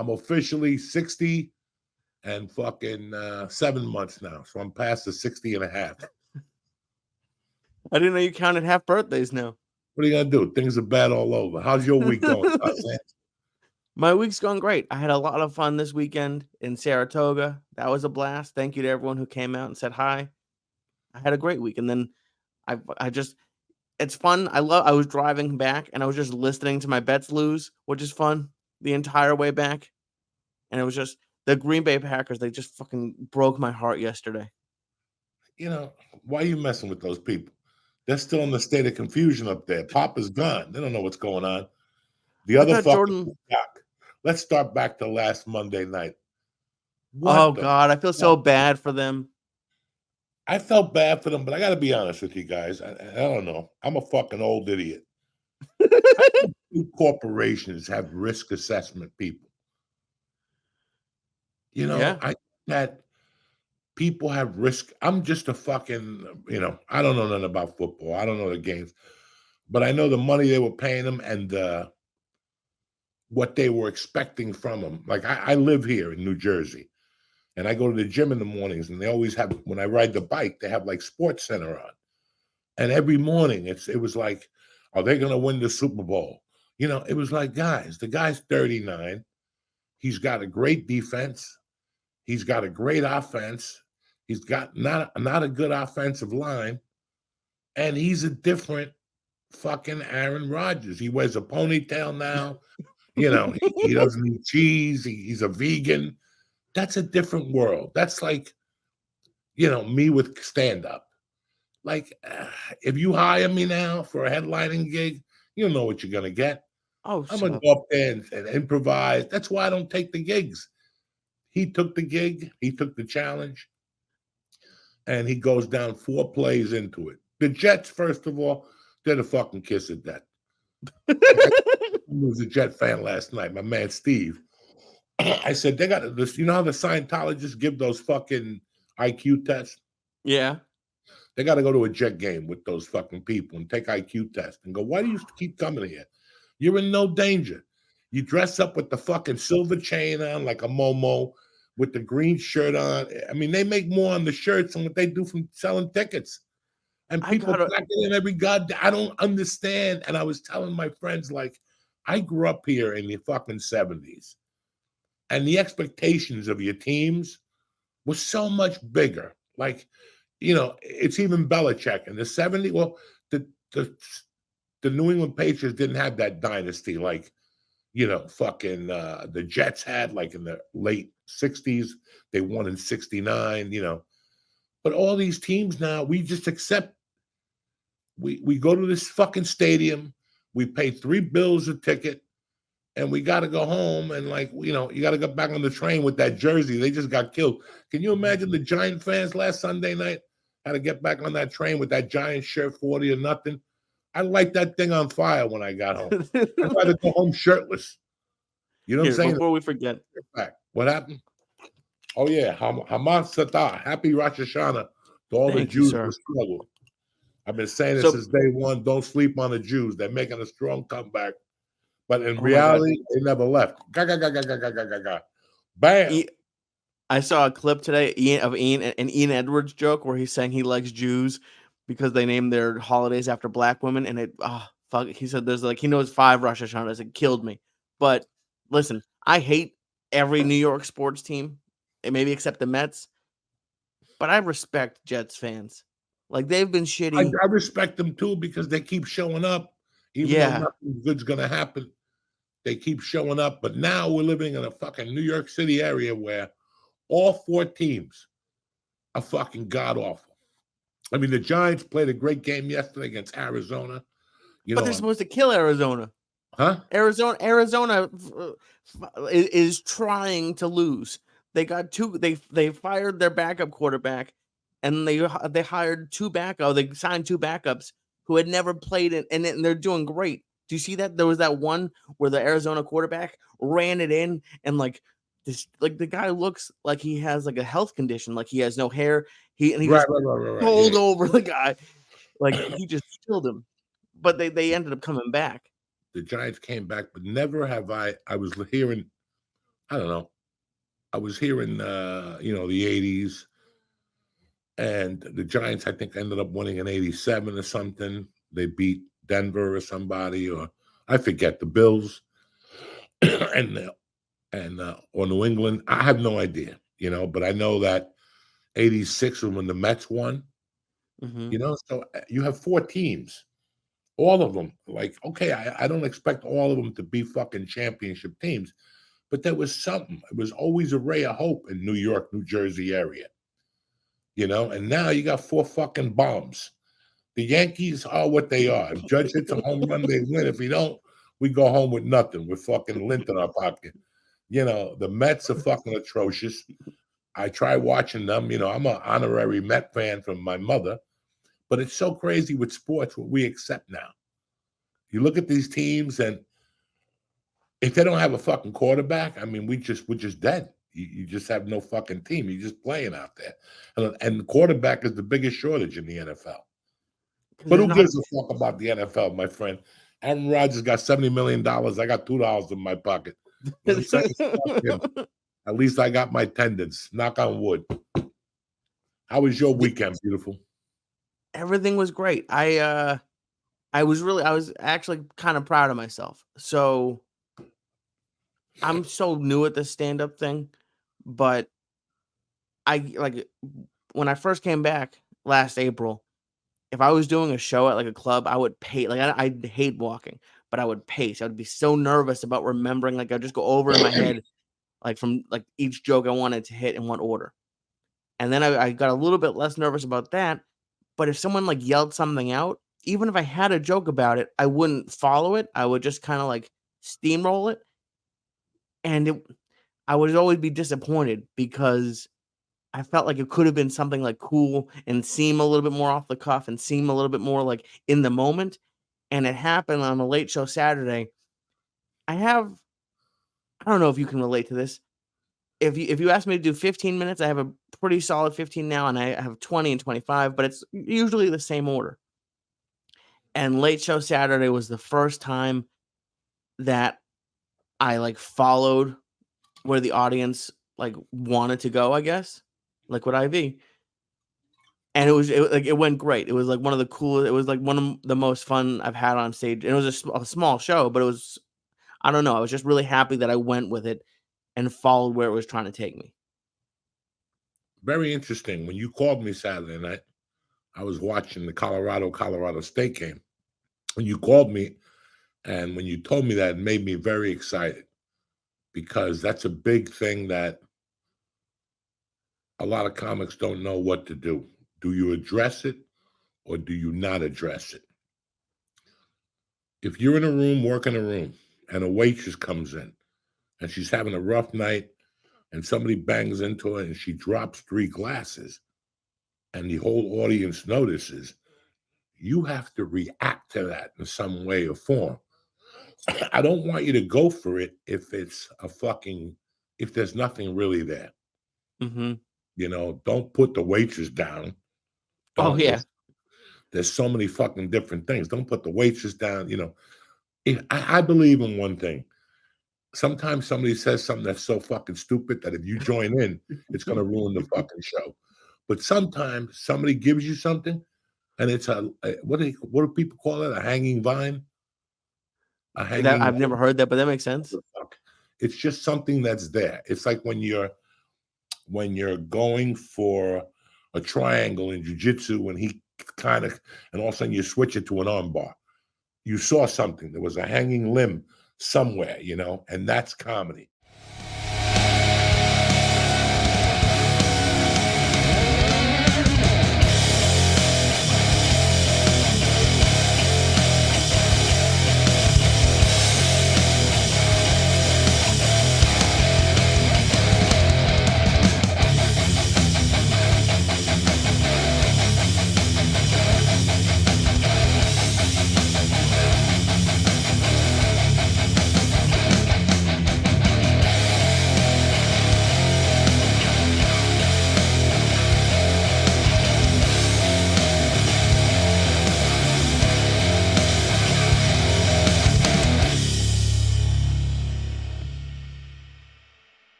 I'm officially 60 and fucking 7 months now. So I'm past the 60 and a half. I didn't know you counted half birthdays now. What are you going to do? Things are bad all over. How's your week going? My week's going great. I had a lot of fun this weekend in Saratoga. That was a blast. Thank you to everyone who came out and said hi. I had a great week. And then I just, it's fun. I was driving back and I was just listening to my bets lose, which is fun the entire way back. And it was just the Green Bay Packers. They just fucking broke my heart yesterday. Why are you messing with those people? They're still in the state of confusion up there. Papa's gone. They don't know what's going on. The other fucking Jordan. Let's start back to last Monday night. God, I feel so bad for them. I felt bad for them, but I got to be honest with you guys. I don't know. I'm a fucking old idiot. I think corporations have risk assessment people. I that people have risk. I'm just a fucking, I don't know nothing about football. I don't know the games, but I know the money they were paying them and what they were expecting from them. Like I live here in New Jersey. And I go to the gym in the mornings, and they always have, when I ride the bike, they have like Sports Center on. And every morning it was like, are they going to win the Super Bowl? It was like, guys, the guy's 39. He's got a great defense. He's got a great offense. He's got not a good offensive line. And he's a different fucking Aaron Rodgers. He wears a ponytail now. He doesn't eat cheese. He's a vegan. That's a different world. That's like, me with stand-up. Like, if you hire me now for a headlining gig, you don't know what you're going to get. I'm going to go up there and improvise. That's why I don't take the gigs. He took the gig. He took the challenge. And he goes down 4 plays into it. The Jets, first of all, they're the fucking kiss of death. I was a Jet fan last night, my man Steve. I said, they got this. You know how the Scientologists give those fucking IQ tests? Yeah. They got to go to a Jet game with those fucking people and take IQ tests and go, why do you keep coming here? You're in no danger. You dress up with the fucking silver chain on like a Momo with the green shirt on. I mean, they make more on the shirts than what they do from selling tickets. And people pack it in every goddamn. I don't understand. And I was telling my friends, like, I grew up here in the fucking 70s. And the expectations of your teams was so much bigger. Like, it's even Belichick in the 70s. Well, the New England Patriots didn't have that dynasty like, fucking the Jets had, like in the late 60s. They won in 69, But all these teams now, we just accept. We go to this fucking stadium. We pay $3 a ticket. And we got to go home and, like, you got to go back on the train with that jersey. They just got killed. Can you imagine the Giant fans last Sunday night had to get back on that train with that Giant shirt, 40-0? I light that thing on fire when I got home. I'd rather go home shirtless. You know what I'm saying? Before we forget. What happened? Oh, yeah. Hamas Satah. Happy Rosh Hashanah to all the Jews who struggle. I've been saying this since day one. Don't sleep on the Jews. They're making a strong comeback. But in reality, they never left. Bam. I saw a clip today of an Ian Edwards joke where he's saying he likes Jews because they named their holidays after black women. And he said there's he knows 5 Rosh Hashanahs. It killed me. But listen, I hate every New York sports team, maybe except the Mets. But I respect Jets fans. Like, they've been shitty. I respect them too because they keep showing up. Even though nothing good's going to happen. They keep showing up, but now we're living in a fucking New York City area where all 4 teams are fucking god-awful. I mean, the Giants played a great game yesterday against Arizona. But they're supposed to kill Arizona. Huh? Arizona is trying to lose. They got 2. They fired their backup quarterback, and they hired 2 backups. They signed 2 backups who had never played it, and they're doing great. Do you see that? There was that one where the Arizona quarterback ran it in, and the guy looks like he has like a health condition, like he has no hair. He just pulled over the guy, like he just killed him. But they ended up coming back. The Giants came back, but never have I was hearing. I don't know. I was here in the 80s, and the Giants, I think, ended up winning in 87 or something. They beat Denver or somebody, or I forget, the Bills and or New England. I have no idea, but I know that 86 was when the Mets won, Hmm. so you have four teams, all of them. Like, okay, I don't expect all of them to be fucking championship teams, but there was something. It was always a ray of hope in New York, New Jersey area, and now you got four fucking bombs. The Yankees are what they are. If Judge hits a home run, they win. If he don't, we go home with nothing, with fucking lint in our pocket. The Mets are fucking atrocious. I try watching them. I'm an honorary Met fan from my mother, but it's so crazy with sports what we accept now. You look at these teams, and if they don't have a fucking quarterback, I mean, we're just dead. You just have no fucking team. You're just playing out there, and the quarterback is the biggest shortage in the NFL. Because But there's who not. gives a fuck about the NFL, my friend? Aaron Rodgers got $70 million. I got $2 in my pocket. You know what I'm saying? Fuck him. At least I got my attendance. Knock on wood. How was your weekend, beautiful? Everything was great. I was actually kind of proud of myself. So I'm so new at the stand-up thing, but I like when I first came back last April, if I was doing a show at like a club, I would pace. Like I hate walking, but I would pace. I would be so nervous about remembering. Like I'd just go over in my head, like from like each joke I wanted to hit in what order. And then I got a little bit less nervous about that. But if someone like yelled something out, even if I had a joke about it, I wouldn't follow it. I would just kind of like steamroll it. And I would always be disappointed because I felt like it could have been something like cool and seem a little bit more off the cuff and seem a little bit more like in the moment. And it happened on the late show Saturday. I don't know if you can relate to this. If you ask me to do 15 minutes, I have a pretty solid 15 now, and I have 20 and 25, but it's usually the same order. And late show Saturday was the first time that I like followed where the audience like wanted to go, I guess. Liquid IV. And it went great. It was like one of the coolest. It was like one of the most fun I've had on stage. And it was a small show, but it was, I don't know. I was just really happy that I went with it and followed where it was trying to take me. Very interesting. When you called me Saturday night, I was watching the Colorado State game. When you called me and when you told me that, it made me very excited because that's a big thing that a lot of comics don't know what to do. Do you address it or do you not address it? If you're in a room, working a room, and a waitress comes in and she's having a rough night and somebody bangs into her and she drops three glasses and the whole audience notices, you have to react to that in some way or form. I don't want you to go for it if there's nothing really there. Mhm. Don't put the waitress down. Oh, Don't yeah. there's so many fucking different things. Don't put the waitress down. I believe in one thing. Sometimes somebody says something that's so fucking stupid that if you join in, it's gonna ruin the fucking show. But sometimes somebody gives you something and it's what do people call it? A hanging vine? A That hanging I've never heard that, but that makes sense. fuck. It's just something that's there. It's like when you're going for a triangle in jujitsu when he kind of and all of a sudden you switch it to an armbar. You saw something. There was a hanging limb somewhere, and that's comedy.